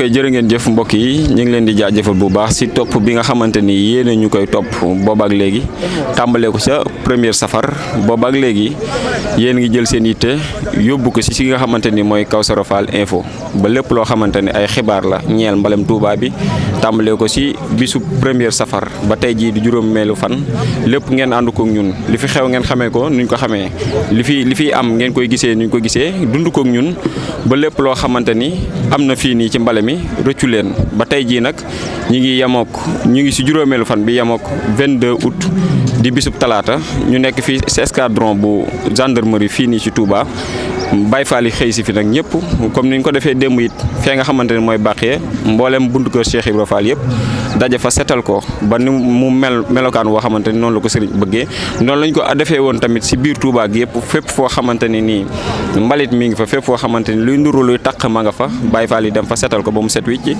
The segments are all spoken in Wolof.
ok jërë ngeen jëf mbokk yi ñu ngi leen di jaajëfal bu baax si topp bi nga xamante ni yéen ñu koy topp boobaak léegi tàmbalee ko ca première safar boobaak léegi yéen ngi jël seen yitte yóbbu ko si nga xamante ni mooy Kawssara Fall info ba lépp loo xamante ni ay xibaar la ñeel mbalem Touba bi tàmbalee ko si bisu première safar ba tey jii di juróom-meelu fan lépp ngeen ànd ko ñun li fi xew ngeen xamee ko nuñ ko xamee li fi am ngeen koy gisee nuñ ko gisee dund ko ñun ba lépp loo xamante ni am na fii nii ci mbale mi rëccu leen ba tey jii nag ñu ngi si juróomeelu fan bi yemook 22 août di bisub talaata ñu nekk fii si escadron bu gendarmerie fii nii ci Touba Bayefal yi xëy si fi nag ñëpp comme ni ñu ko defee démb it fee nga xamante ne mooy bàqee mboolem buntu kër Cheikh Ibra Fall yëpp daje fa setal ko ba ni mu melokaan woo xamante ni noonu la ko sëriñ bëggee noonu lañ ko defee woon tamit si biir Touba gi yëpp fépp foo xamante ni nii mbalit mi ngi fa fépp foo xamante ni luy nduru luy taq ma nga fa Bayefal yi dem fa setal ko ba mu set wicc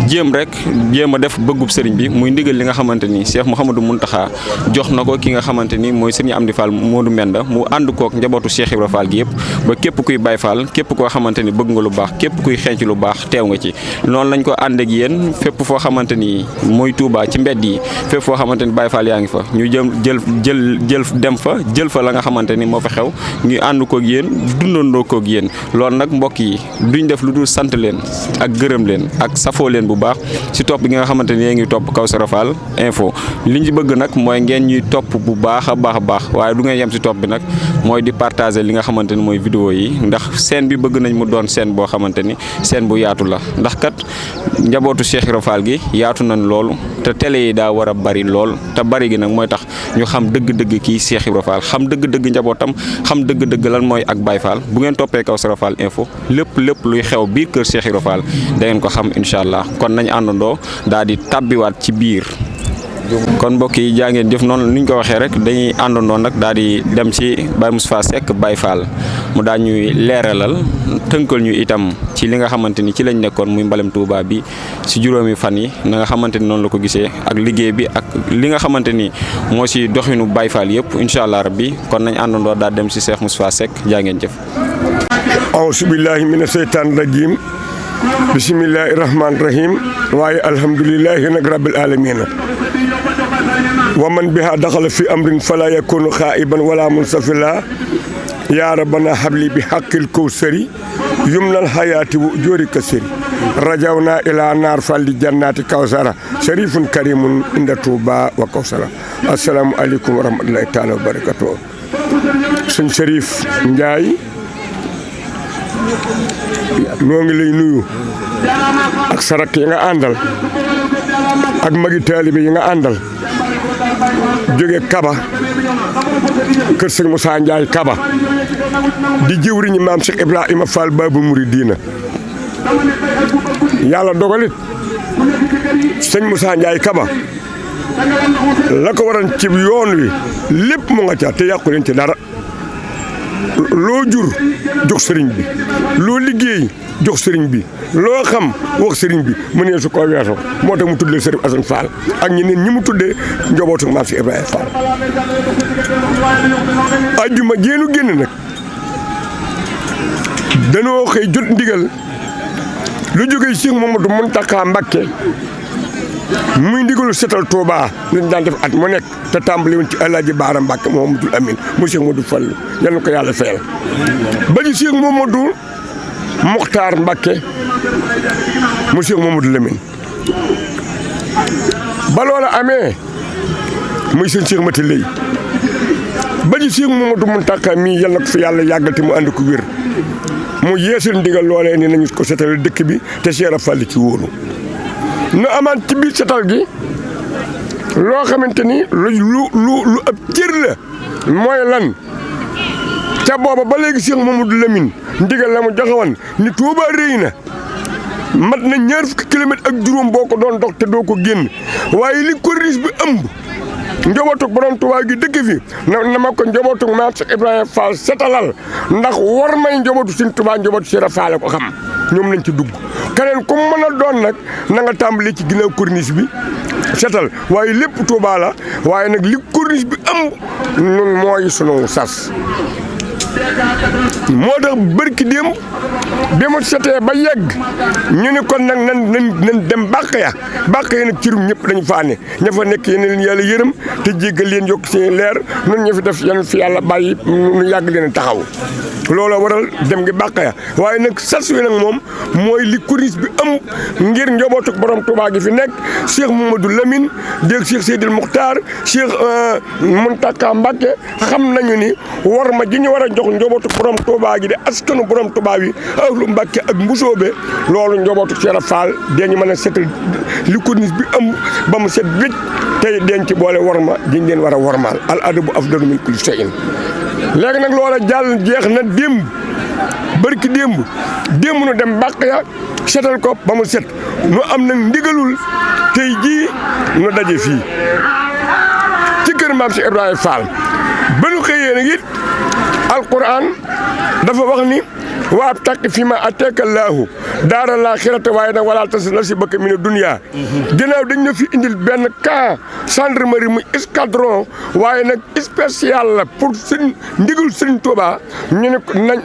jéem a def bëggub sëriñ bi muy ndigal li nga xamante ni Cheikh Mouhamadou Mountakha jox na ko ki nga xamante ni mooy Serigne Amdy Fall Modou Menda mu ànd kook njabootu Cheikh Ibra Fall gi yëpp ba képp kuy Bayefal képp koo xamante ni bëgg nga lu baax képp kuy xenc lu baax teew nga ci noonu lañ ko ànd ak yéen fépp foo xamante ni mooy Touba ci mbedd yi fépp foo xamante ni Bayefal yaa ngi fa ñu jël dem fa jël fa la nga xamante ni moo fa xew ñu ànd koog yéen dundandoo koog yéen loolu nag mbokk yi duñ def lu dul sant leen ak gërëm leen ak safoo leen bu baax si topp gi nga xamante ni yéen ngi topp Kawssara Fall info li ñu bëgg nag mooy ngeen ñuy topp bu baax a baax waaye du ngeen yem si topp bi nag mooy di partager li nga xamante ni mooy vidéo yi ndax scène bi bëgg nañ mu doon scène boo xamante ni scène bu yaatu la ndax kat njabootu Cheikh Ibra Fall gi yaatu nañ loolu te télé yi daa war a bari lool te bari gi nag mooy tax ñu xam dëgg-dëgg kii Cheikh Ibra Fall xam dëgg-dëgg njabootam xam dëgg-dëgg lan mooy ak Bayefal bu ngeen toppee Kawssara Fall info lépp luy xew biir kër Cheikh Ibra Fall da ngeen ko xam incha allah kon nañ àndandoo daal di tàbbiwaat ci biir. kon mbokk yi jaa ngeen jëf noonu ni ñu ko waxee rek dañuy àndandoo nag daal di dem ci Baye Moustapha Seck Bayefal mu daal ñuy leeralal tënkal ñu itam ci li nga xamante ni ci lañ nekkoon muy mbalem Touba bi si juróomi fan yi na nga xamante ni noonu la ko gisee ak liggéey bi ak li nga xamante ni moo si doxinu Bayefal yëpp incha allah rabbi kon nañ àndandoo daal dem si Cheikh Moustapha Seck jaa ngeen jëf. auzu billahi mina seytaan rajim bismillahi rahmaani rahim waaye alhamdulillahi nag rabbil alamina wa man biha daxala fi amrin fala yakunu xaiban wala munsafila ya rabbana habli bi haqqil kawsari yumnal hayati wa ujuri kasiri rajawna ila nar falli jannati kawsara sharifun karimun inda Touba wa Kawssara assalamu aleykum wa rahmatullahi taala wa barakatuh sëñ Sharif Ndiaye noo ngi lay nuyu ak sarak yi nga àndal ak magi taalibe yi nga àndal jóge KABA kër sëñ Moussa Ndiaye KABA di jëwriñu maam Cheikh Ibrahima Fall Babu Mouridina yàlla dogalit sëñ Moussa Ndiaye KABA la ko waran ci yoon wi lépp mu nga ca te yàqu leen ci dara loo jur jox sëriñ bi loo liggéey jox sëriñ bi loo xam wax sëriñ bi mu ne su ko weesoo moo tax mu tuddee Sëriñ Assane Fall ak ñeneen ñi mu tuddee njabootu maam si Ibrahima Fall ajjuma génnu génn nag danoo xëy jot ndigal lu jógee Cheikh Mamadou Mountakha Mbacké muy ndigalu setal Touba lañ daan def at mu nekk te tàmbali woon ci Alaaji Baara Mbacké Mouhamadou Amine mu Cheikh Modou Fall yal na ko yàlla fayal ba ci Cheikh Mamadou Mokhtar Mbacké mu Cheikh Mamadou Lamine ba loola amee muy seen Cheikh Mati Lay ba ci Cheikh Mamadou Mountakha mii yal na ko fi yàlla yàggal te mu ànd ko wér mu yeesal ndigal loolee ni nañu ko setal dëkk bi te Cheikh Fall ci wóolu nu amaan ci biir setal gi loo xamante ni lu ab cër la mooy lan ca booba ba léegi Cheikh Mamadou Lamine ndigal la mu joxe woon ni Touba rëy na mat na 2 fukki kilomètre ak juróom boo ko doon dox te doo ko génn waaye li corniche bi ëmb njabootu borom Touba gi dëkk fi na ma ko njabootu maam Cheikh Ibrahima Fall setalal ndax war may njabootu Sëñ Touba njabootu Cheikh Fall ko xam ñoom lañ ci dugg keneen ku mën a doon nag na nga tàmbali ci ginnaaw corniche bi setal waaye lépp Touba la waaye nag li corniche bi ëmb nun mooy sunu sas moo tax bërki démb dema setee ba yegg ñu ne kon nag nan dem bàq ya nag cirum ñëpp dañu faane ña fa nekk yéen leen yàlla yërëm te jéggal leen yokk seen leer nun ñu fi def yan fi yàlla bàyyi nu yàgg leen taxaw loola waral dem ngi bàq ya waaye nag sas wi nag moom mooy li kuris bi am ngir njobootu borom Touba gi fi nekk Cheikh Mamadou Lamine dégg Cheikh Seydil Muxtaar Cheikh Mountakha Mbacké xam nañu ni war ma ji ñu war a jox njobootu borom Touba gi de askanu borom Touba wi ahlu Mbacké ak mbusoobe loolu njobootu Cheikh Fall dañu mën a setal li kuris bi am ba mu set wécc tey den ci boole war ma jiñ leen war a wormaal al adabu afdalu min kulli shay'in léegi nag loola jàll jeex na démb barki démb nu dem bàq ya setal ko ba mu set nu am nag ndigalul tey jii nu daje fii ci kër maam si Ibrahima Fall ba nu xëyee nag it alquran dafa wax ni waa takk fi ma ateeka laahu daara laa xirata waaye nag wala tas nasibaka mina dunya ginnaaw dañ na fi indil benn camp gendarmerie muy escadron waaye nag spécial la pour sëñ ndigal sëñ Touba ñu ne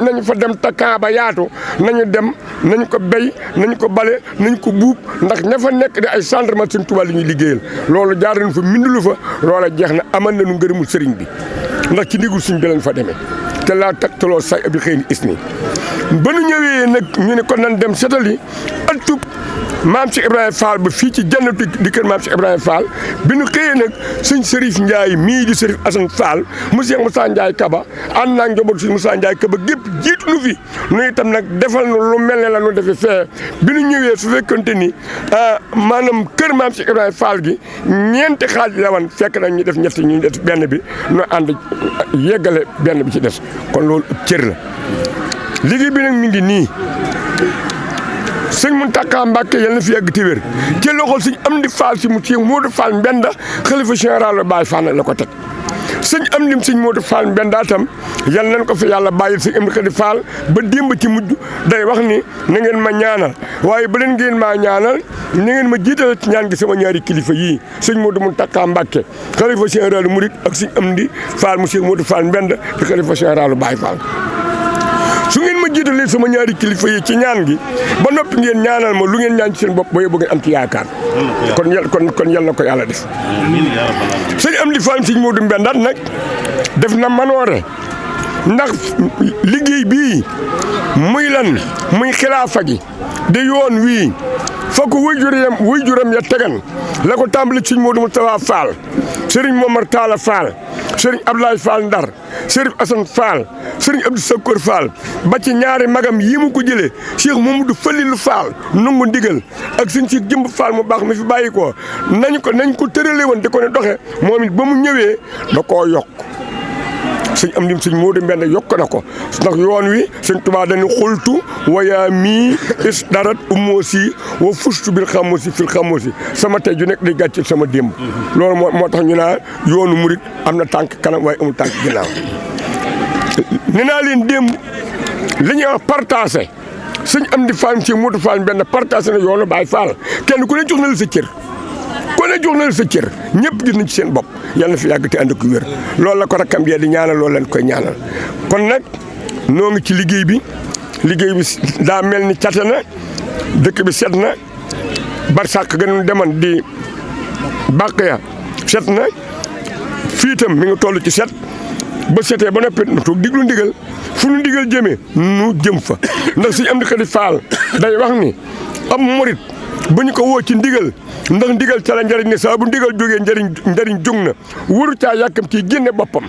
nañ fa dem ta camp ba yaatu nañu dem nañ ko béy nañ ko bale nañ ko buub ndax ña fa nekk di ay gendarme sëñ Touba li ñuy liggéeyal loolu jaar nañ fa mindulu fa loola jeex na amal nañu ngërëmul sëriñ bi ndax ci ndigal sëñ bi lañ fa demee te laa taktaloo say abi xëy ni is ni ba nu ñëwee nag ñu ne kon nan dem setali atub maam si Ibrahima Fall ba fii ci jannatu di kër maam si Ibrahima Fall bi nu xëyee nag sëñ Serif Ndiaye mii di Serif Assane Fall monsieur Moussa Ndiaye KABA ànd naa njaboot si Moussa Ndiaye KABA gépp jiitu nu fi nu itam nag defal nu lu mel ne la nu defee fee bi nu ñëwee su fekkante ni maanaam kër maam si Ibrahima Fall gi ñeenti xaaj la wan fekk nañ ñu def ñett ñu def benn bi nu ànd yeggale benn bi ci des kon loolu ëpp cër la liggéey bi nag mi ngi nii sëñ Mountakha Mbacké yal na fi yàgg te wér ci loxol sëñ Amdy Fall si mu ci Modou Fall Mbenda xalifa général Bayefallisme la ko teg sëñ Amdy sëñ Modou Fall Mbenda tam yal nañ ko fi yàlla bàyyil sëñ Amdy Khady Fall ba démb ci mujj day wax ni na ngeen ma ñaanal waaye ba leen ngeen maa ñaanal na ngeen ma jiital ci ñaan gi sama ñaari kilifa yii sëñ Modou Mountakha Mbacké xalifa général Mourides ak sëñ Amdy Fall mu sëñ Modou Fall Mbenda di xalifa général Bayefallisme su ngeen ma jiitalee sama ñaari kilifa yi ci ñaan gi ba noppi ngeen ñaanal ma lu ngeen ñaan ci seen bopp ba yóbbu ngeen am ci yaakaar kon yal na ko yàlla def sëñ Amdy Fall sëñ Modou Mbenda nag def na manoore ndax liggéey bii muy lan muy xilaafa gi di yoon wii fa ko wuy juram ya tegan la ko tàmbali sëñ Modou Moustapha Fall Serigne Momar Talla Fall Serigne Abdoulaye Fall Ndar Serigne Assane Fall Serigne Abdou Sakor Fall ba ci ñaari magam yi mu ko jëlee Cheikh Mamadou Falilou Fall nungu ndigal ak sëñ Cheikh Jëmb Fall mu baax mi fi bàyyi ko nañ ko tërale woon di ko ne doxe moom it ba mu ñëwee da koo yokk sëñ Amdy sëñ Modou Mbenda yokk na ko ndax yoon wi sëñ Touba dañu xultu wayaa mii is darat umoosi wa fustu bil xamoosi fil xamoosi sama tey ju nekk day gàccil sama démb loolu moo tax ñu naa yoonu murit am na tànk kanam waaye amul tànk ginnaaw nee naa leen démb li ñuy wax partagé sëñ Amdy Fall sëñ Modou Fall Mbenda partagé na yoonu Baye Fall kenn ku ne jox na la sa cër jox na la sa cër ñëpp gis nañ ci seen bopp yàlla na fi yàgg te ànd ak wér loolu la ko rakkam bi di ñaanal loolu lañ koy ñaanal kon nag noo ngi ci liggéey bi daa mel ni cate na dëkk bi set na barsàq gënu deman di bàq ya set na fii itam mi ngi toll ci set ba setee ba noppi nu toog diglu ndigal fu nu ndigal jëmee nu jëm fa ndax sëñ Amdy Khady Fall day wax ni am murit bu ñu ko woo ci ndigal ndax ndigal ca la njëriñ ne saa bu ndigal jógee njëriñ jóg na waru caa yàkkamti génne boppam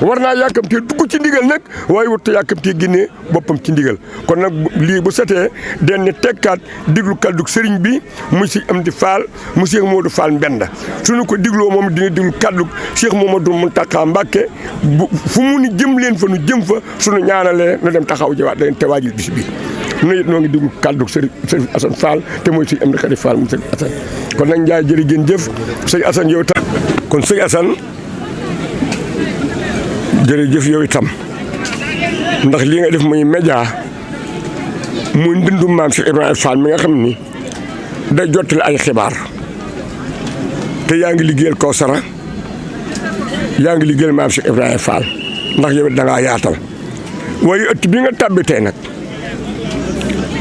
war naa yàkkamti dugg ci ndigal nag waaye warut a yàkkamti génne boppam ci ndigal kon nag lii bu setee den ne tekkaat diglu kaddu sëriñ bi muy Cheikh Amdy Fall mu Cheikh Modou Fall Mbenda suñu ko digloo moom dina diglu kaddu Cheikh Mamadou Mountakha Mbacké fu mu ni jëm leen fa nu jëm fa suñu ñaanalee na dem taxaw jiwaat dañ te waajil bis bi nu it noo ngi diglu kaddu sëriñ Assane Fall te mooy Cheikh Amdy Khady Fall mu sëriñ Assane kon nag Ndiaye jërë ngeen jëf sëñ Assane yow tam kon sëñ Assane jërëjëf yow itam ndax lii nga def muy média muy ndundum maam Cheikh Ibrahima Fall mi nga xam ni day jottali ay xibaar te yaa ngi liggéeyal kawssara yaa ngi liggéeyal maam Cheikh Ibrahima Fall ndax yow it da ngaa yaatal waaye ëtt bi nga tàbbi tey nag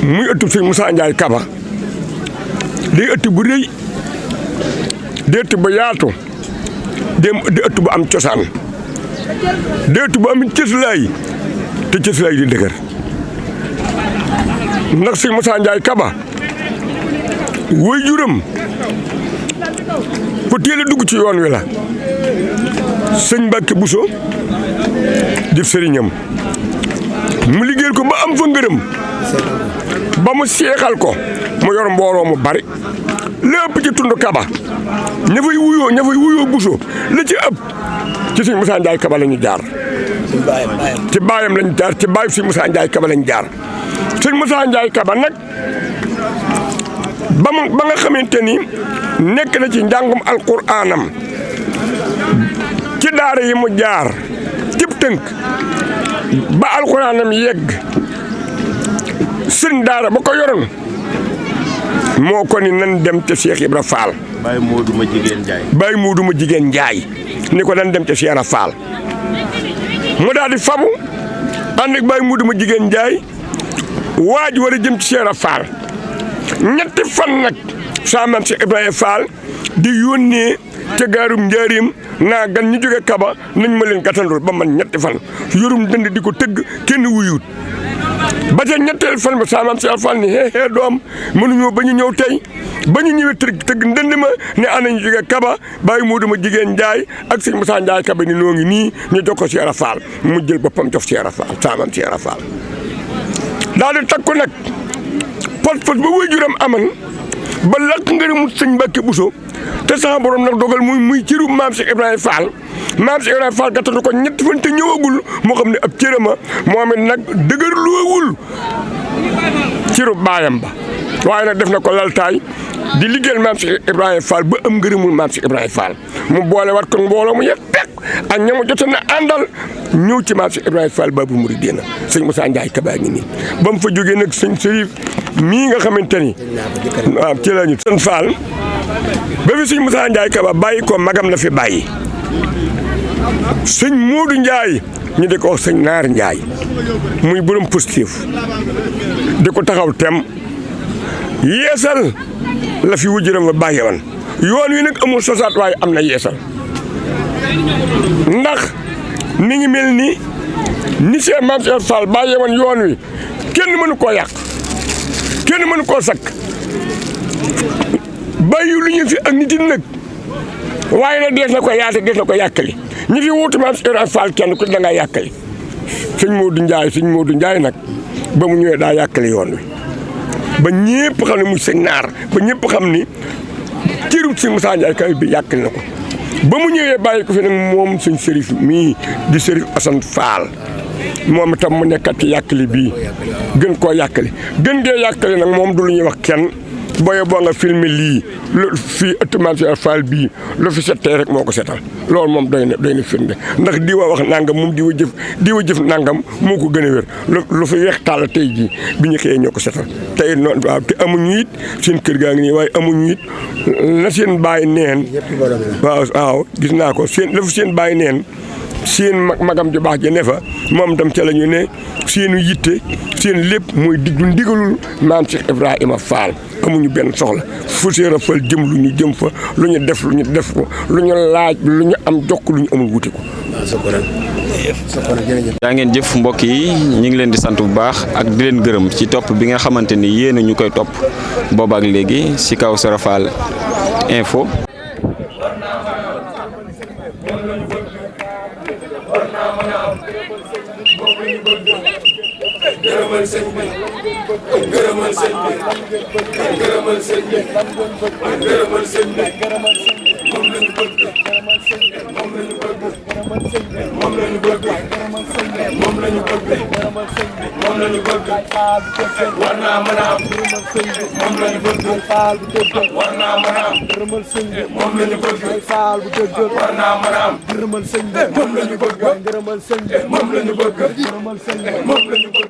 muy ëttu sëñ Moussa Ndiaye KABA di ëtt bu rëy di ëtt bu yaatu di ëtt bu am cosaan di ëtt bu am cëslaay te cëslaay di dëgër ndax sëñ Moussa Ndiaye KABA waajuram ku teel a dugg ci yoon wi la sëñ Mbacke Bousso di sëriñam mu liggéeyal ko ba am fa ngërëm ba mu seexal ko mu yor mbooloo mu bari lépp ci tund KABA ña fay wuyoo Bousso la ci ëpp ci sëñ Moussa Ndiaye KABA la ñu jaar ci baayam lañ jaar ci baayu sëñ Moussa Ndiaye KABA lañ jaar sëñ Moussa Ndiaye KABA nag ba nga xamante ni nekk na ci njàngum alquraanam ci daara yi mu jaar cib tënk ba alquraanam yegg sëñ daara ba ko yoroon moo ko ni nan dem ca Cheikh Ibra Fall. Baye Modou ma jigéen Ndiaye. Baye Modou ma jigéen Ndiaye ni ko nan dem ca Cheikh Ibra Fall mu daal di fabu ànd ak Baye Modou ma jigéen Ndiaye waaj war a jëm ci Cheikh Ibra Fall ñetti fan nag saa maam Cheikh Ibrahima Fall di yónnee ca gaarum njaarim naa gan ñu jóge KABA nañ ma leen gàttandul ba man ñetti fan yorum dënd di ko tëgg kenn wuyuut ba ca ñetteel fan ba saa maam Cheikh Fall ni hee doom mënuñoo ba ñu ñëw tey ba ñu ñëwee tëgg ndënd ma ne ana ñu jóge KABA Baye Modou ma jigéen Ndiaye ak sëñ Moussa Ndiaye KABA ni noo ngi nii ñu jox ko Cheikh Ibra Fall mu jël boppam jox Cheikh Ibra Fall saa maam Cheikh Ibra Fall daal di takku nag pot ba waajuram aman ba lakk ngërëmu sëñ Mbacke Bousso te sama borom nag dogal muy ciru maam Cheikh Ibrahima Fall maam Cheikh Ibrahima Fall gàttatu ko ñetti fan te ñëwagul moo xam ne ab cërëma moom it nag dëgër luwagul ciru baayam ba waaye nag def na ko laltaay di liggéeyal maam Cheikh Ibrahima Fall ba am ngërëmul maam Cheikh Ibrahima Fall mu boole wat ko mbooloo mu yet pek ak ñamu jote na àndal ñëw ci maam Cheikh Ibrahima Fall Babou Mourides sëñ Moussa Ndiaye KABA ngi nii ba mu fa jógee nag sëñ Sërif mii nga xamante ni waaw ci lañu sëñ Fall ba fi sëñ Moussa Ndiaye KABA bàyyi ko magam la fi bàyyi sëñ Modou Ndiaye ñu di ko wax sëñ Naar Ndiaye muy borom positif di ko taxaw tem yeesal la fi wujjuram ba bàyyi woon yoon wi nag amul sosaat waaye am na yeesal ndax mi ngi mel ni Cheikh Mame Cheikh Fall bàyyi woon yoon wi kenn mënu koo yàq kenn mënu koo sakk bàyyi lu ñu fi ak nit yi nag waaye nag dees na ko yaate dees na ko yàkkali ñi fi wuutu Mame Cheikh Fall kenn ku da ngaa yàkkali sëñ Modou Ndiaye nag ba mu ñëwee daa yàkkali yoon wi ba ñëpp xam ne muy sëñ Naar ba ñëpp xam ni cërub sëñ Moussa Ndiaye KABA bi yàkkali na ko ba mu ñëwee bàyyi ko fi nag moom sëñ Sërif mii di Sërif Assane Fall moom itam mu nekkat ci yàkkali bii gën koo yàkkali gën gee yàkkali nag moom du lu ñuy wax kenn booye boo nga filmé lii fii ëtt Mame Cheikh Fall bii lu fi settee rek moo ko setal loolu moom doy na firnde ndax diwa wax nangam moom diwa jëf nangam moo ko gën a wér lu fi weex tàll tey jii bi ñu xëyee ñoo ko setal tey noonu waaw te amuñu it seen kër gaa ngi nii waaye amuñu it la seen bàyyi neen waaw gis naa ko la fi seen bàyyi neen seen magam ju baax ji ne fa moom tam ca la ñu ne seenu yitte seen lépp mooy ndigalul Mame Cheikh Ibrahima Fall amuñu benn soxla fu Cheikh Fall jëm lu ñu jëm fa lu ñu def ko lu ñu laaj lu ñu am jokk lu ñu amul wuti ko. yaa ngeen jëf mbokk yi ñu ngi leen di sant bu baax ak di leen gërëm ci topp bi nga xamante ni yéen a ñu koy topp boobaak léegi ci Kawssara Fall info. gërëmal sëñ bi gërëmal sëñ bi gërëmal sëñ bi gërëmal sëñ bi moom la ñu bëgg moom la ñu bëgg moom la ñu bëgg moom la ñu bëgg moom la ñu bëgg war naa mën a am moom la ñu bëgg war naa mën a am moom la ñu bëgg war naa mën a am moom la ñu bëgg moom la ñu bëgg moom la ñu bëgg